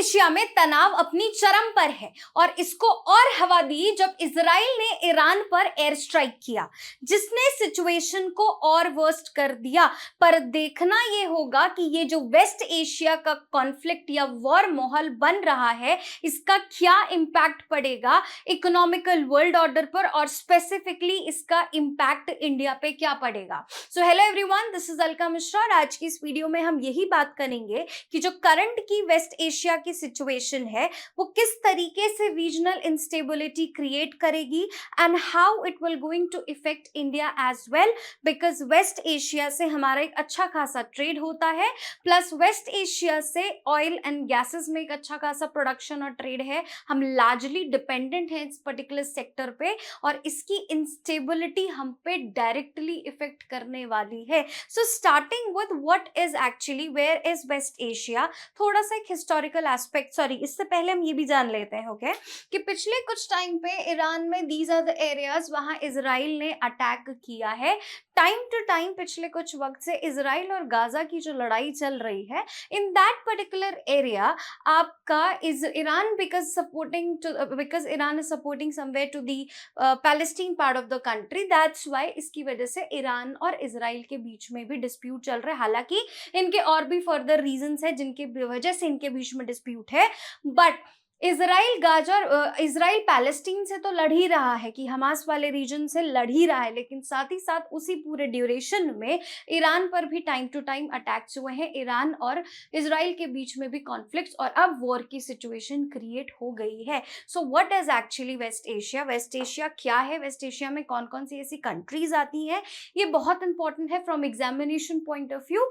Asia में तनाव अपनी चरम पर है और इसको और हवा दी जब इजराइल ने ईरान पर एयर स्ट्राइक किया, जिसने सिचुएशन को और वर्स्ट कर दिया। पर देखना यह होगा कि ये जो वेस्ट एशिया का कॉन्फ्लिक्ट या वॉर माहौल बन रहा है, इसका क्या इंपैक्ट पड़ेगा इकोनॉमिकल वर्ल्ड ऑर्डर पर और स्पेसिफिकली इसका इंपैक्ट इंडिया पे क्या पड़ेगा। So hello everyone, this is Alka Mishra और आज की इस वीडियो में हम यही बात करेंगे कि जो करंट की वेस्ट एशिया की सिचुएशन है वो किस तरीके से रीजनल इंस्टेबिलिटी क्रिएट करेगी and how it will going to effect India as well, because West Asia से हमारा एक अच्छा खासा ट्रेड होता है, प्लस वेस्ट एशिया से ऑयल एंड गैसेस में एक अच्छा खासा प्रोडक्शन और ट्रेड है। हम लार्जली डिपेंडेंट हैं इस पर्टिकुलर सेक्टर पे और इसकी इंस्टेबिलिटी हम पे डायरेक्टली इफेक्ट करने वाली है। So starting with what is actually where is West Asia, थोड़ा सा एक हिस्टोरिकल एस्पेक्ट, सॉरी इससे पहले हम ये भी जान लेते हैं ओके कि पिछले कुछ टाइम पे ईरान में दीज आर द एरियाज वहां इजराइल ने अटैक किया है। टाइम टू टाइम पिछले कुछ वक्त से इजराइल और गाजा की जो लड़ाई चल रही है, इन दैट पर्टिकुलर एरिया आपका is Iran because Iran is supporting somewhere to the Palestine part of the country, that's why इसकी वजह से ईरान और इजराइल के बीच में भी डिस्प्यूट चल रहा है। हालांकि इनके और भी फर्दर रीजंस है जिनकी वजह से इनके बीच में डिस्प्यूट है, बट इजराइल पैलेस्टीन से तो लड़ ही रहा है कि हमास वाले रीजन से लड़ ही रहा है, लेकिन साथ ही साथ उसी पूरे ड्यूरेशन में ईरान पर भी टाइम टू टाइम अटैक्स हुए हैं। ईरान और इजराइल के बीच में भी कॉन्फ्लिक्ट्स और अब वॉर की सिचुएशन क्रिएट हो गई है। So what is actually West Asia? West Asia क्या है? वेस्ट एशिया में कौन कौन सी ऐसी कंट्रीज आती हैं? ये बहुत इंपॉर्टेंट है from examination point of view,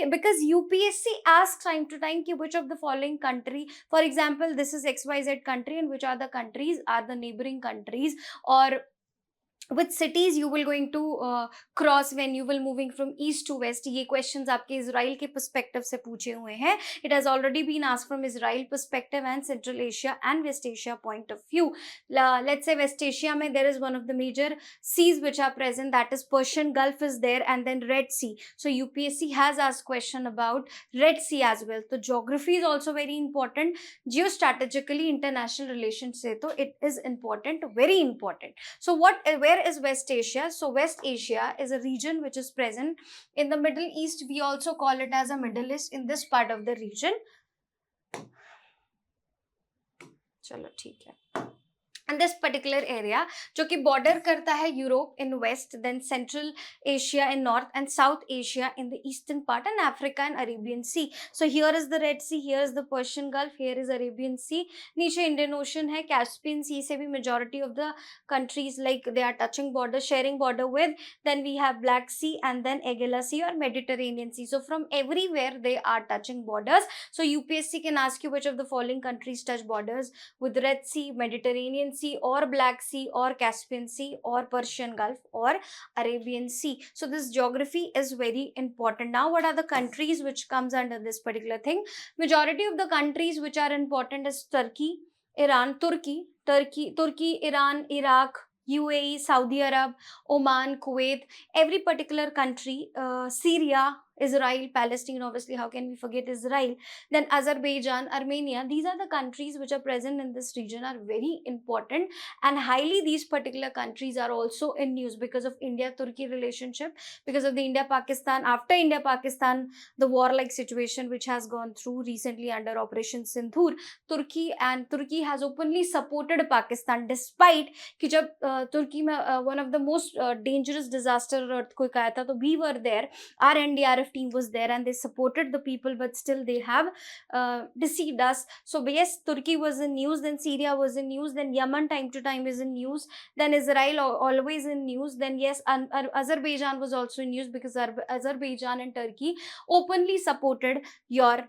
because UPSC ask time to time कि which of the following country, for example this is XYZ country and which are the countries are the neighboring countries, or which cities you will going to cross when you will moving from east to west। ये questions आपके Israel के perspective से पूछे हुए हैं। It has already been asked from Israel perspective and Central Asia and West Asia point of view। Let's say West Asia में there is one of the major seas which are present, that is Persian Gulf is there, and then Red Sea। So UPSC has asked question about Red Sea as well। So geography is also very important, geostrategically international relations से तो it is important, very important। So where is West Asia? So West Asia is a region which is present in the Middle East. We also call it as a Middle East in this part of the region। चलो ठीक है। And this particular area जो कि border करता है Europe in west, then Central Asia in north and South Asia in the eastern part, and Africa and Arabian Sea। So here is the Red Sea, here is the Persian Gulf, here is Arabian Sea, नीचे Indian Ocean है, Caspian Sea से भी majority of the countries like they are touching border, sharing border with, then we have Black Sea and then Aegean Sea or Mediterranean Sea। So from everywhere they are touching borders। So UPSC can ask you which of the following countries touch borders with Red Sea, Mediterranean Sea or Black Sea or Caspian Sea or Persian Gulf or Arabian Sea। So this geography is very important। Now what are the countries which comes under this particular thing? Majority of the countries which are important is Turkey, Iran, Turkey, Iran, Iraq, UAE, Saudi Arab, Oman, Kuwait, every particular country, Syria, Israel, Palestine, obviously how can we forget Israel, then Azerbaijan, Armenia, these are the countries which are present in this region, are very important and highly these particular countries are also in news because of India-Turkey relationship, because of the India-Pakistan, after India-Pakistan, the war-like situation which has gone through recently under Operation Sindhur, Turkey has openly supported Pakistan despite कि जब तुर्की में one of the most dangerous disaster earthquake आया था तो we were there, our NDRF team was there and they supported the people, but still they have deceived us। So yes, Turkey was in news, then Syria was in news, then Yemen time to time is in news, then Israel always in news, then yes, Azerbaijan was also in news because Azerbaijan and Turkey openly supported your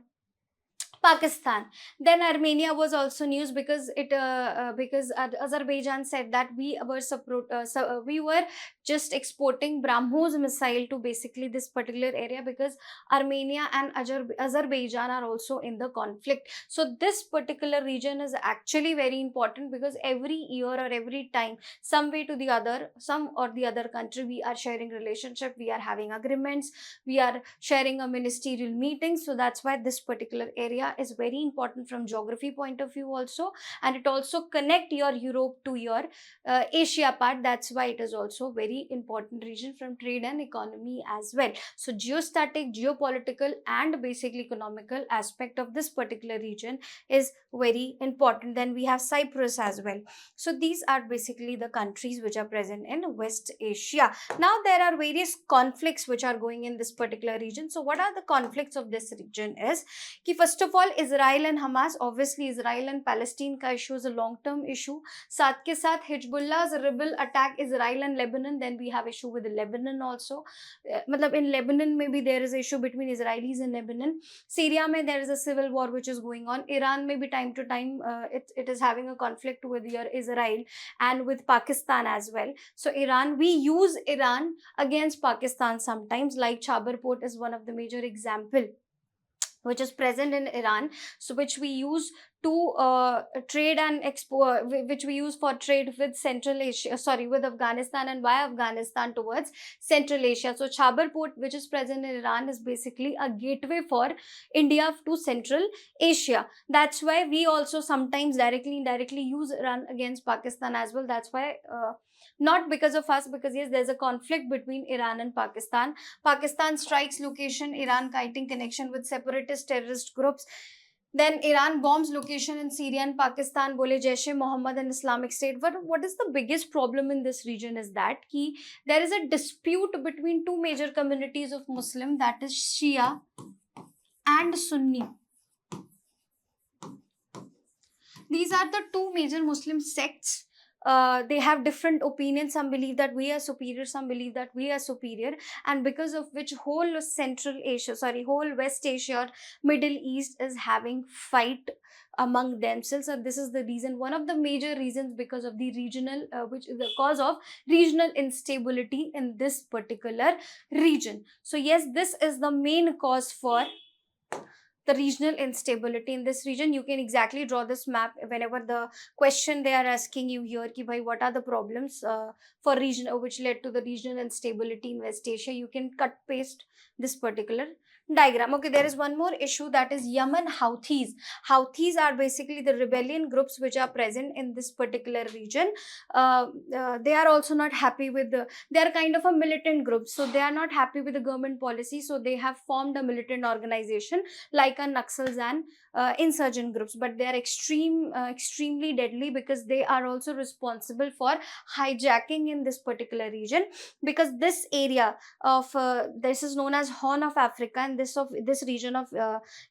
Pakistan। Then Armenia was also news because Azerbaijan said that we were just exporting BrahMos missile to basically this particular area, because Armenia and Azerbaijan are also in the conflict. So this particular region is actually very important, because every year or every time, some way to the other, some or the other country, we are sharing relationship, we are having agreements, we are sharing a ministerial meeting. So that's why this particular area is very important from geography point of view also, and it also connect your Europe to your Asia part. That's why it is also very important region from trade and economy as well. So geostatic, geopolitical and basically economical aspect of this particular region is very important. Then we have Cyprus as well. So these are basically the countries which are present in West Asia. Now there are various conflicts which are going in this particular region. So what are the conflicts of this region is कि first of all Israel and Hamas, obviously Israel and Palestine का issue is a long term issue. साथ के साथ Hezbollah's rebel attack Israel and Lebanon, then we have issue with Lebanon also. मतलब in Lebanon maybe there is issue between Israelis and Lebanon. Syria में there is a civil war which is going on. Iran maybe time to time it is having a conflict with your Israel and with Pakistan as well. So Iran, we use Iran against Pakistan sometimes, like Chabar port is one of the major example which is present in Iran, so which we use to trade and export, which we use for trade with Central Asia, with Afghanistan, and via Afghanistan towards Central Asia. So Chabar port, which is present in Iran, is basically a gateway for India to Central Asia. That's why we also sometimes directly, indirectly use Iran against Pakistan as well. That's why not because of us, because yes, there's a conflict between Iran and Pakistan. Pakistan strikes location, Iran kiting connection with separatist terrorist groups. Then Iran bombs location in Syria and Pakistan, bole Jaish-e-Mohammed and Islamic State. But what is the biggest problem in this region is that there is a dispute between two major communities of Muslim, that is Shia and Sunni. These are the two major Muslim sects. They have different opinions. Some believe that we are superior, some believe that we are superior, and because of which whole West Asia or Middle East is having fight among themselves. And this is the reason, one of the major reasons, because of the regional, which is the cause of regional instability in this particular region. So yes, this is the main cause for the regional instability in this region. You can exactly draw this map whenever the question they are asking you here ki bhai what are the problems for region which led to the regional instability in West Asia. You can cut paste this particular diagram. Okay, there is one more issue, that is Yemen Houthis. Houthis are basically the rebellion groups which are present in this particular region. They are also not happy with they are kind of a militant group, so they are not happy with the government policy, so they have formed a militant organization like a Naxals and insurgent groups. But they are extremely deadly, because they are also responsible for hijacking in this particular region, because this area of this is known as Horn of Africa, and this region of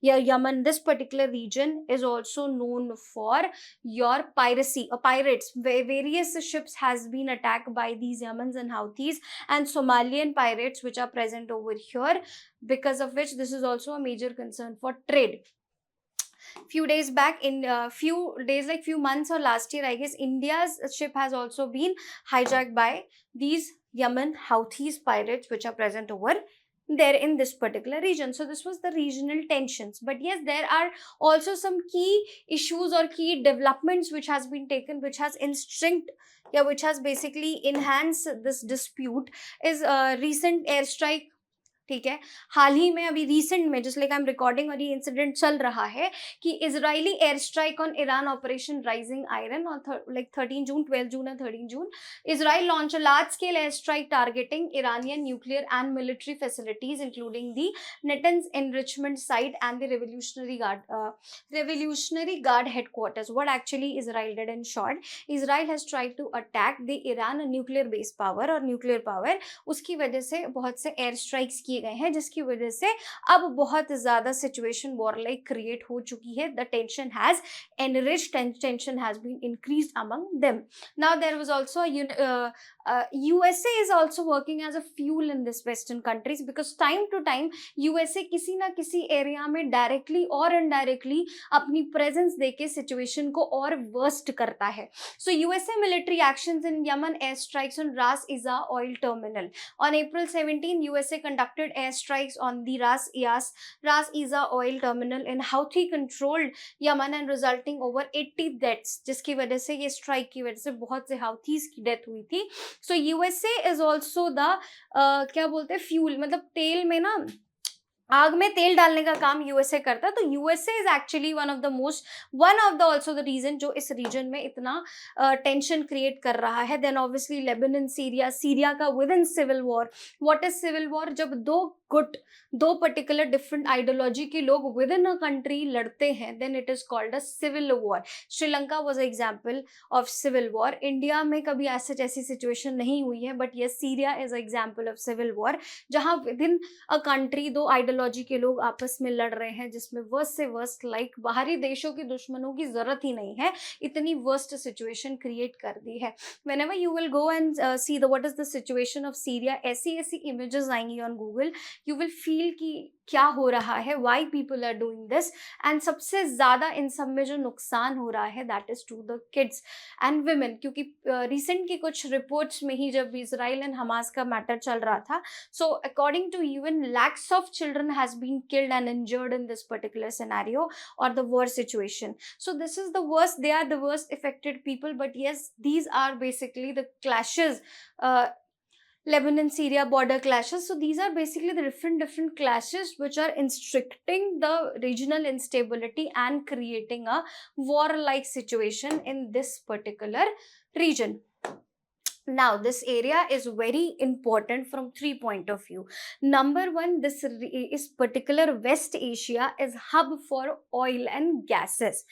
Yemen, this particular region is also known for your piracy or pirates. Various ships has been attacked by these Yemens and Houthis and Somalian pirates which are present over here, because of which this is also a major concern for trade. Few days back, like few months or last year, I guess, India's ship has also been hijacked by these Yemen Houthis pirates which are present over there in this particular region. So this was the regional tensions. But yes, there are also some key issues or key developments which has been taken, which has which has basically enhanced this dispute, is recent airstrike. ठीक है, हाल ही में अभी recent में, just like I am recording, और ये incident चल रहा है कि Israeli air strike on Iran operation rising iron on like 13 June, 12 June and 13 June, Israel launched a large scale airstrike targeting Iranian nuclear and military facilities, including the Natanz enrichment site and the Revolutionary Guard headquarters. What actually Israel did, in short, Israel has tried to attack the Iran nuclear base power और nuclear power. उसकी वजह से बहुत से air strikes किए गए हैं, जिसकी वजह से अब बहुत ज्यादा सिचुएशन वॉर लाइक क्रिएट हो चुकी है. The tension has enriched, tension has been increased among them. Now there was also USA is also working as a fuel in this Western countries because time to time USA किसी ना किसी area में directly और indirectly अपनी presence देके situation को और worst करता है. So USA military actions in Yemen airstrikes on Ras Isa oil terminal. On April 17, USA conducted airstrikes on the Ras Isa oil terminal in Houthi-controlled Yemen and resulting over 80 deaths. जिसकी वजह से ये strike की वजह से बहुत से हाउथीज की डेथ हुई थी. सो यूएसए इज ऑल्सो द क्या बोलते हैं फ्यूल, मतलब तेल में ना आग में तेल डालने का काम यूएसए करता है. तो USA is actually one of the also the region जो इस रीजन में इतना टेंशन क्रिएट कर रहा है. देन ऑब्वियसली लेबनान, सीरिया का within civil war. What is civil war? जब दो पर्टिकुलर डिफरेंट आइडियोलॉजी के लोग विद इन अ कंट्री लड़ते हैं, then it is called a civil war. Sri Lanka was example of civil war. India में कभी ऐसी सिचुएशन नहीं हुई है, but yes Syria is example of civil war, जहां विद इन अ कंट्री दो आइडियोलॉजी के लोग आपस में लड़ रहे हैं, जिसमें वर्स्ट से वर्स्ट लाइक बाहरी देशों के दुश्मनों की जरूरत ही नहीं है, इतनी वर्स्ट सिचुएशन क्रिएट कर दी है. Whenever you will go and see the what is the situation of Syria, ऐसी इमेजेस आएंगी on Google, you will feel कि क्या हो रहा है, why people are doing this. And सबसे ज्यादा इन सब में जो नुकसान हो रहा है that is to the kids and women, क्योंकि रिसेंट की कुछ रिपोर्ट्स में ही जब इजराइल एंड हमास का मैटर चल रहा था, so according to UN lakhs of children has been killed and injured in this particular scenario or the war situation. So this is the worst, they are the worst affected people, but yes, these are basically the clashes, Lebanon Syria border clashes. So these are basically the different clashes which are instructing the regional instability and creating a war like situation in this particular region. Now this area is very important from 3 point of view. Number 1, this is particular West Asia is hub for oil and gases.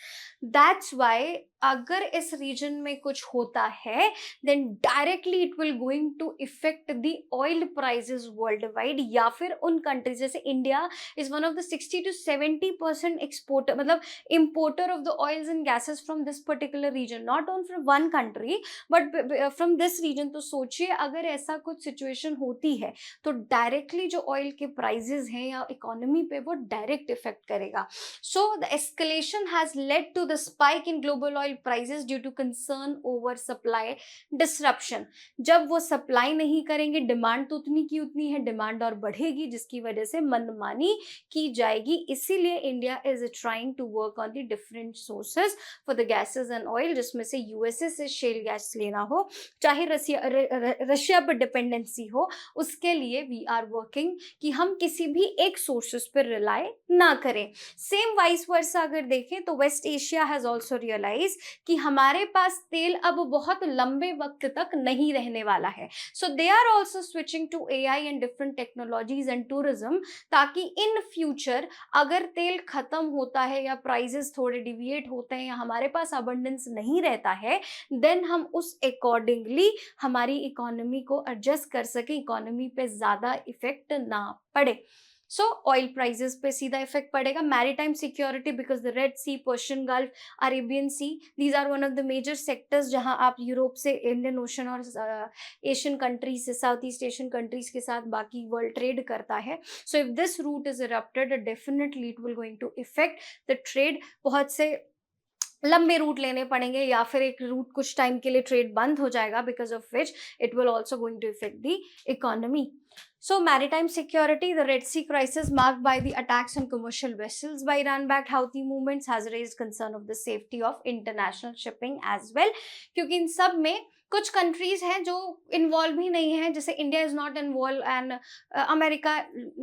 That's why अगर इस reason में कुछ होता है, then directly it will going to affect the oil prices worldwide. या फिर उन countries जैसे India is one of the 60 to 70% exporter, मतलब importer of the oils and gases from this particular region, not only from one country but from this region. तो सोचिए अगर ऐसा कुछ सिचुएशन होती है तो डायरेक्टली जो ऑयल के प्राइजेस हैं या इकोनॉमी पे वो डायरेक्ट इफेक्ट करेगा. So the escalation has led to the spike in global oil prices due to concern over supply disruption. जब वो सप्लाई नहीं करेंगे, डिमांड तो उतनी की उतनी है, डिमांड और बढ़ेगी जिसकी वजह से मनमानी की जाएगी. इसीलिए India is trying to work on the different sources for the gases and oil, जिसमें से यूएसए से शेल गैस लेना हो, चाहे रशिया पर डिपेंडेंसी हो, उसके लिए वी आर वर्किंग कि हम किसी भी एक सोर्सेस पर रिलाई ना करें. सेम वाइस वर्सा अगर देखें तो West Asia has also realise कि हमारे पास तेल अब बहुत लंबे वक्त तक नहीं रहने वाला है. So they are also switching to AI and different technologies and tourism, ताकि इन फ्यूचर अगर तेल खत्म होता है या प्राइजेस थोड़े डिविएट होते हैं या हमारे पास अबंडेंस नहीं रहता है, देन हम उस अकॉर्डिंगली हमारी इकोनॉमी को एडजस्ट कर सके, इकोनॉमी पे ज्यादा इफेक्ट ना पड़े. सो ऑयल प्राइजेस पे सीधा इफेक्ट पड़ेगा. Maritime security, because the Red Sea, Persian Gulf, Arabian Sea, these are one of the major sectors जहां आप यूरोप से इंडियन ओशन और एशियन कंट्रीज से, साउथ ईस्ट एशियन कंट्रीज के साथ बाकी वर्ल्ड ट्रेड करता है. So if this route is erupted, definitely it will going to effect the trade. बहुत से लंबे रूट लेने पड़ेंगे या फिर एक रूट कुछ टाइम के लिए ट्रेड बंद हो जाएगा, because of which it will also going to effect the economy. So maritime security, the Red Sea crisis marked by the attacks on commercial vessels by Iran-backed Houthi movements has raised concern of the safety of international shipping as well. क्योंकि इन सब में कुछ countries हैं जो involve ही नहीं है, जैसे India is not involve and America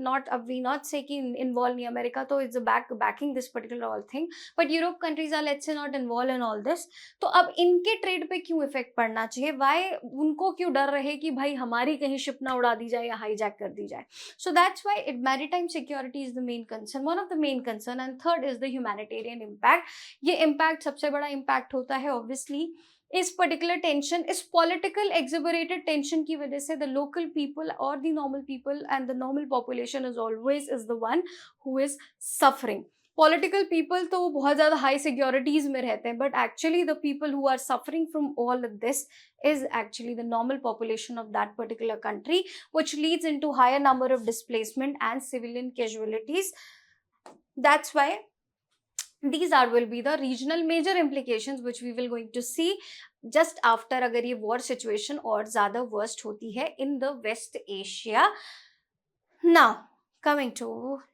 not, अब वी नॉट से कि इन्वॉल्व नहीं अमेरिका, तो it's backing this particular all thing, but Europe countries are let's say not involve in all this. तो अब इनके ट्रेड पे क्यों इफेक्ट पड़ना चाहिए? वाई उनको क्यों डर रहे कि भाई हमारी कहीं शिप ना उड़ा दी जाए या हाईजैक कर दी जाए? So that's why it maritime security is the main concern, one of the main concern. And third is the humanitarian impact. ये इम्पैक्ट सबसे बड़ा इम्पैक्ट होता है ऑब्वियसली इस पर्टिकुलर टेंशन, इस पॉलिटिकल एक्सिबरेटेड टेंशन की वजह से द लोकल पीपल और the normal people and the normal population is always is the one who is suffering. Political people तो बहुत ज़्यादा हाई सिक्योरिटीज़ में रहते हैं, but actually the people who are suffering from all this is actually the normal population of that particular country, which leads into higher number of displacement and civilian casualties. That's why these are will be the regional major implications which we will going to see just after अगर ये war situation और ज़्यादा worst होती है in the West Asia. Now coming to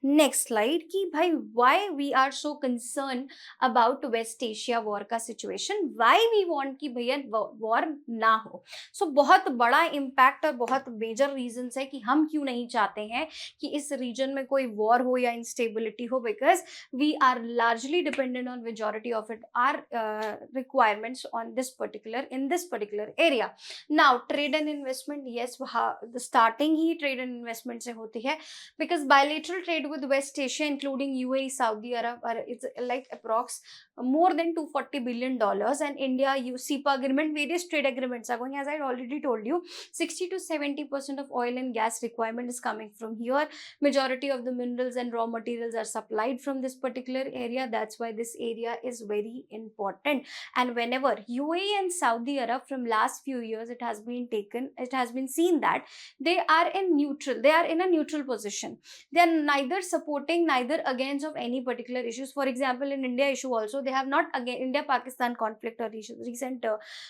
next slide कि भाई why we are so concerned about West Asia war का situation, why we want कि भैया war ना हो. So बहुत बड़ा impact और बहुत major reasons है कि हम क्यों नहीं चाहते हैं कि इस region में कोई war हो या instability हो, because we are largely dependent on majority of it our requirements on this particular in this particular area. Now trade and investment, yes, the starting he trade and investment से होती है, because bilateral trade with West Asia including UAE, Saudi Arab it's like approx more than $240 billion, and India CEPA agreement, various trade agreements are going. As I already told you, 60 to 70% of oil and gas requirement is coming from here. Majority of the minerals and raw materials are supplied from this particular area. That's why this area is very important. And whenever UAE and Saudi Arab, from last few years, it has been seen that they are in a neutral position. They are neither supporting neither against of any particular issues. For example, in India issue also, they have not again India Pakistan conflict or recent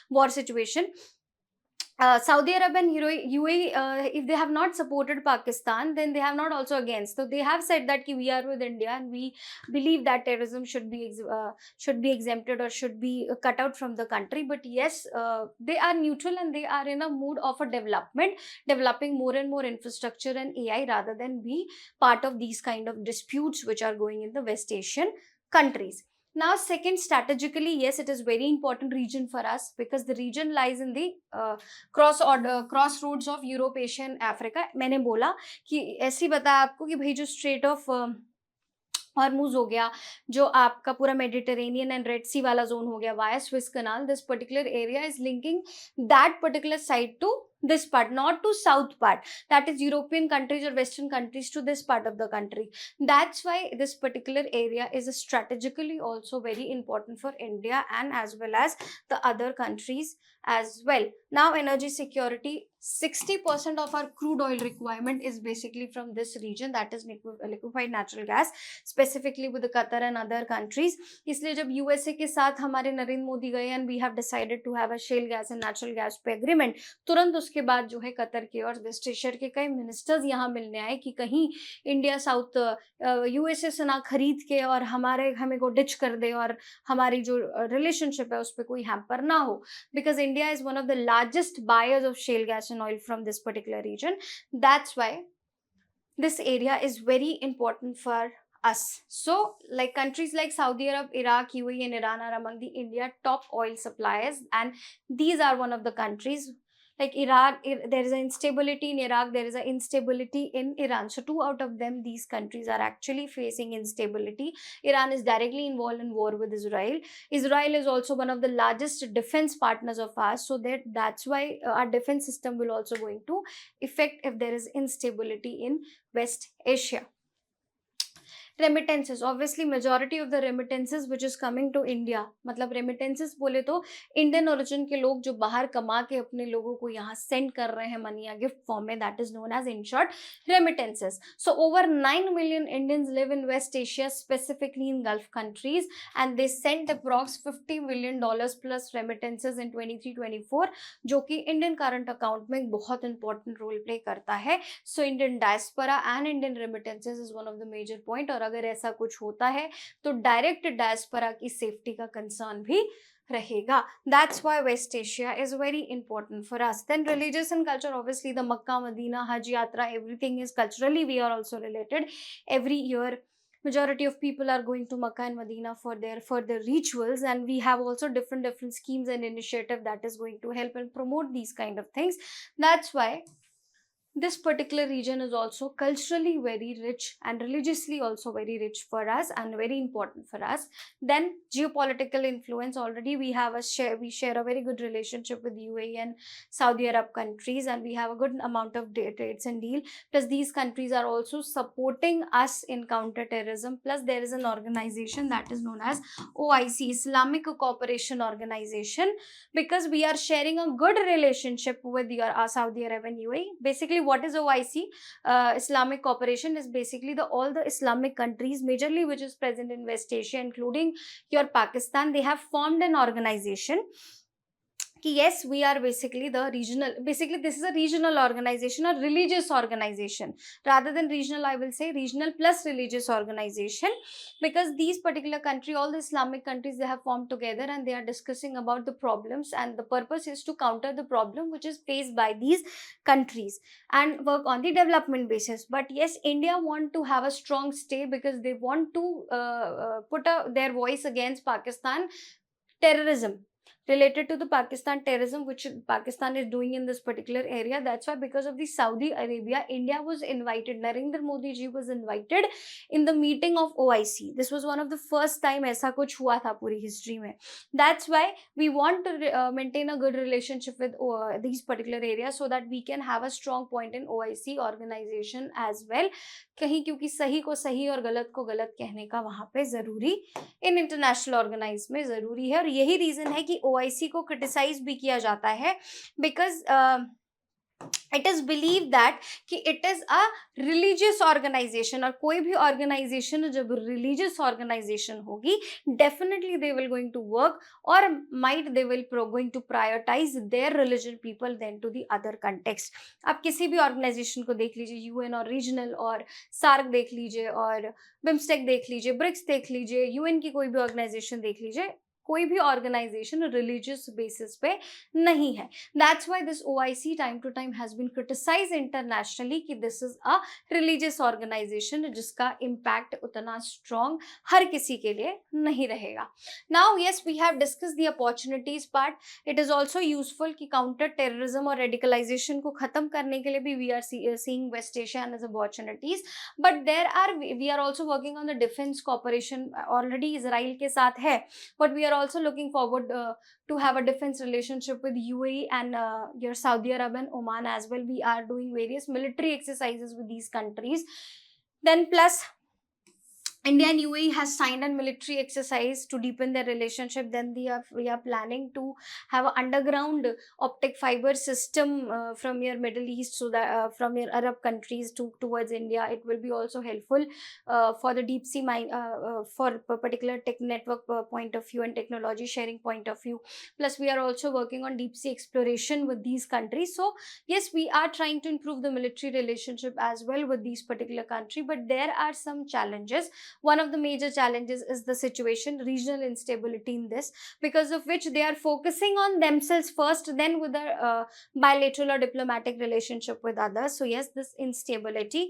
war situation. Saudi Arabia and UAE, if they have not supported Pakistan, then they have not also against. So they have said that we are with India and we believe that terrorism should be exempted or should be cut out from the country. But yes, they are neutral and they are in a mood of a developing more and more infrastructure and AI rather than be part of these kind of disputes which are going in the West Asian countries. Now, second, strategically, yes, it is very important region for us because the region lies in the crossroads of Europe, Asia and Africa. मैंने बोला कि ऐसे ही बताया आपको कि भाई जो straight of Hormuz हो गया, जो आपका पूरा मेडिटेरेनियन एंड रेड सी वाला जोन हो गया via Suez canal, this particular area is linking that particular side to this part, not to south part, that is European countries or Western countries to this part of the country. That's why this particular area is strategically also very important for India and as well as the other countries as well. Now, energy security, 60% of our crude oil requirement is basically from this region, that is liquefied natural gas, specifically with the Qatar and other countries. इसलिए जब USA के साथ हमारे नरेंद्र मोदी गए and we have decided to have a shale gas and natural gas पे agreement, तुरंत उसके बाद जो है कतर के और वेस्ट एशिया के कई मिनिस्टर्स यहाँ मिलने आए कि कहीं इंडिया साउथ USA से ना खरीद के और हमें को डिच कर दे और हमारी जो रिलेशनशिप है उस पर कोई हैम्पर ना हो, because India is one of the largest buyers of shale gas and oil from this particular region. That's why this area is very important for us. So like countries like Saudi Arab, Iraq, UAE and Iran are among the India top oil suppliers, and these are one of the countries. Like Iran, there is an instability in Iraq, there is an instability in Iran. So two out of them, these countries are actually facing instability. Iran is directly involved in war with Israel. Israel is also one of the largest defense partners of ours. So that's why our defense system will also going to affect if there is instability in West Asia. Remittances, obviously majority of the remittances which is coming to India, मतलब remittances बोले तो Indian origin के लोग जो बाहर कमा के अपने लोगों को यहाँ सेंड कर रहे हैं मनी या गिफ्ट फॉर्म में, that is known as in short remittances. So over 9 million Indians live in West Asia, specifically in Gulf countries, and they sent approx $50 million plus remittances in 23-24, जो कि Indian current account में बहुत important role play करता है. So Indian diaspora and Indian remittances is one of the major point. और अगर ऐसा कुछ होता है तो डायरेक्ट डायस्पोरा की सेफ्टी का कंसर्न भी रहेगा. That's why West Asia is very important for us. Then religious and culture, obviously the Makkah, Medina, Hajj Yatra, everything is culturally we are also related. Every year majority of people are going to Makkah and Medina for their rituals, and we have also different schemes and initiative that is going to help and promote these kind of things. That's why this particular region is also culturally very rich and religiously also very rich for us and very important for us. Then geopolitical influence, already we share a very good relationship with UAE and Saudi Arab countries, and we have a good amount of trades and deal. Plus these countries are also supporting us in counter terrorism. Plus there is an organization that is known as OIC, Islamic Cooperation Organization, because we are sharing a good relationship with your Saudi Arabia and UAE. Basically, what is OIC? Islamic Cooperation is basically all the Islamic countries, majorly which is present in West Asia, including your Pakistan. They have formed an organization. Yes, we are basically this is a regional organization, a religious organization. Rather than regional, I will say regional plus religious organization, because these particular country, all the Islamic countries, they have formed together and they are discussing about the problems, and the purpose is to counter the problem which is faced by these countries and work on the development basis. But yes, India want to have a strong stay because they want to put their voice against Pakistan terrorism, related to the Pakistan terrorism which Pakistan is doing in this particular area. That's why, because of the Saudi Arabia, India was invited, Narendra Modi ji was invited in the meeting of OIC. This was one of the first time ऐसा कुछ हुआ था पूरी history में. That's why we want to maintain a good relationship with these particular areas, so that we can have a strong point in OIC organization as well. कहीं क्योंकि सही को सही और गलत को गलत कहने का वहां पे जरूरी इन इंटरनेशनल ऑर्गेनाइज में जरूरी है. और यही रीजन है कि OIC को क्रिटिसाइज भी किया जाता है, because it is believe that कि it is a religious organisation. और कोई भी ऑर्गेनाइजेशन जब रिलीजियस ऑर्गेनाइजेशन होगी, definitely they will going to work और might they will going to prioritise their religion people then to the other context. आप किसी भी ऑर्गेनाइजेशन को देख लीजिए, यूएन और रीजनल और सार्क देख लीजिए और बिम्स्टेक देख लीजिए, ब्रिक्स देख लीजिए, यूएन की कोई भी ऑर्गेनाइजेशन देख लीजिए, कोई भी ऑर्गेनाइजेशन रिलीजियस बेसिस पे नहीं है. That's why this OIC time to time has been criticise internationally कि this is a religious organisation जिसका इम्पैक्ट उतना स्ट्रॉन्ग हर किसी के लिए नहीं रहेगा. Now yes, we have discuss the opportunities part. It is also useful कि काउंटर टेररिज्म और रेडिकलाइजेशन को खत्म करने के लिए भी we are seeing West Asia as opportunities. But we are also working on the defence corporation. Already Israel के साथ है, but we are also looking forward to have a defense relationship with UAE and your Saudi Arabia and Oman as well. We are doing various military exercises with these countries. Then plus India and UAE has signed a military exercise to deepen their relationship. Then we are planning to have an underground optic fiber system from your Middle East, so that from your Arab countries towards India. It will be also helpful for the deep sea mine, for a particular tech network point of view and technology sharing point of view. Plus we are also working on deep sea exploration with these countries. So yes, we are trying to improve the military relationship as well with these particular country, but there are some challenges. One of the major challenges is the situation, regional instability in this, because of which they are focusing on themselves first, then with a bilateral or diplomatic relationship with others. So yes, this instability.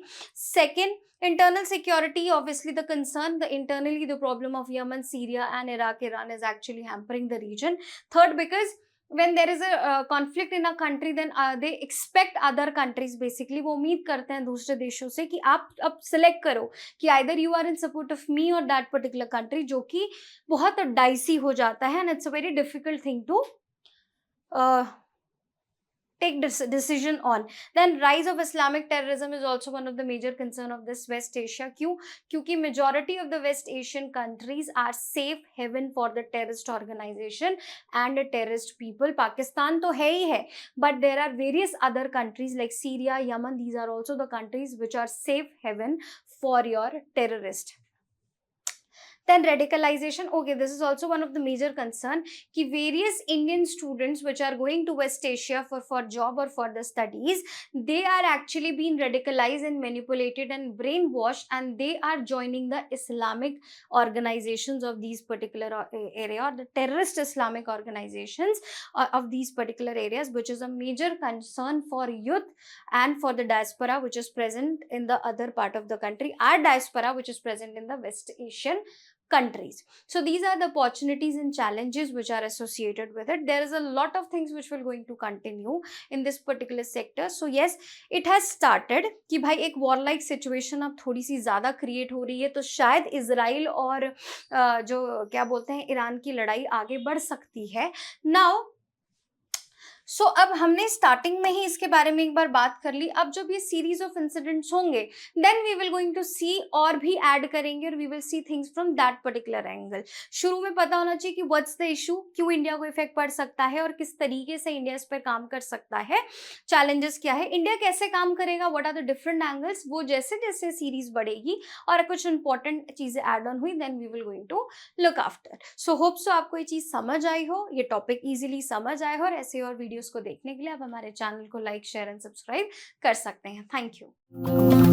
Second, internal security, obviously the concern, internally the problem of Yemen, Syria and Iraq, Iran is actually hampering the region. Third, because when there is a conflict in a country, then they expect other countries, basically वो उम्मीद करते हैं दूसरे देशों से कि आप अब select करो कि either you are in support of me or that particular country, जो कि बहुत dicey हो जाता है and it's a very difficult thing to take decision on. Then rise of Islamic terrorism is also one of the major concern of this West Asia. क्यों? क्योंकि majority of the West Asian countries are safe haven for the terrorist organization and terrorist people. Pakistan तो है ही है, but there are various other countries like Syria, Yemen. These are also the countries which are safe haven for your terrorist. Then radicalization, okay, this is also one of the major concern कि various Indian students which are going to West Asia for job or for the studies, they are actually being radicalized and manipulated and brainwashed, and they are joining the Islamic organizations of these particular area, or the terrorist Islamic organizations of these particular areas, which is a major concern for youth and for the diaspora which is present in the other part of the country, our diaspora which is present in the West Asian countries. So these are the opportunities and challenges which are associated with it. There is a lot of things which will going to continue in this particular sector. So yes, it has started कि भाई एक warlike situation अब थोड़ी सी ज़्यादा create हो रही है, तो शायद इजराइल और जो क्या बोलते हैं ईरान की लड़ाई आगे बढ़ सकती है. Now सो अब हमने स्टार्टिंग में ही इसके बारे में एक बार बात कर ली. अब जब ये सीरीज ऑफ इंसिडेंट्स होंगे, then we will going to see और भी ऐड करेंगे और we will see things from that particular angle. शुरू में पता होना चाहिए कि व्हाट्स द इशू, क्यों इंडिया को इफेक्ट पड़ सकता है और किस तरीके से इंडिया इस पर काम कर सकता है, चैलेंजेस क्या है, इंडिया कैसे काम करेगा, what are the different angles. वो जैसे जैसे सीरीज बढ़ेगी और कुछ इंपॉर्टेंट चीजें ऐड ऑन हुई, then we will going to look after. So hope so आपको ये चीज समझ आई हो, ये टॉपिक इजीली समझ आए हो, और ऐसे और वीडियोस को देखने के लिए आप हमारे चैनल को लाइक, शेयर एंड सब्सक्राइब कर सकते हैं. Thank you.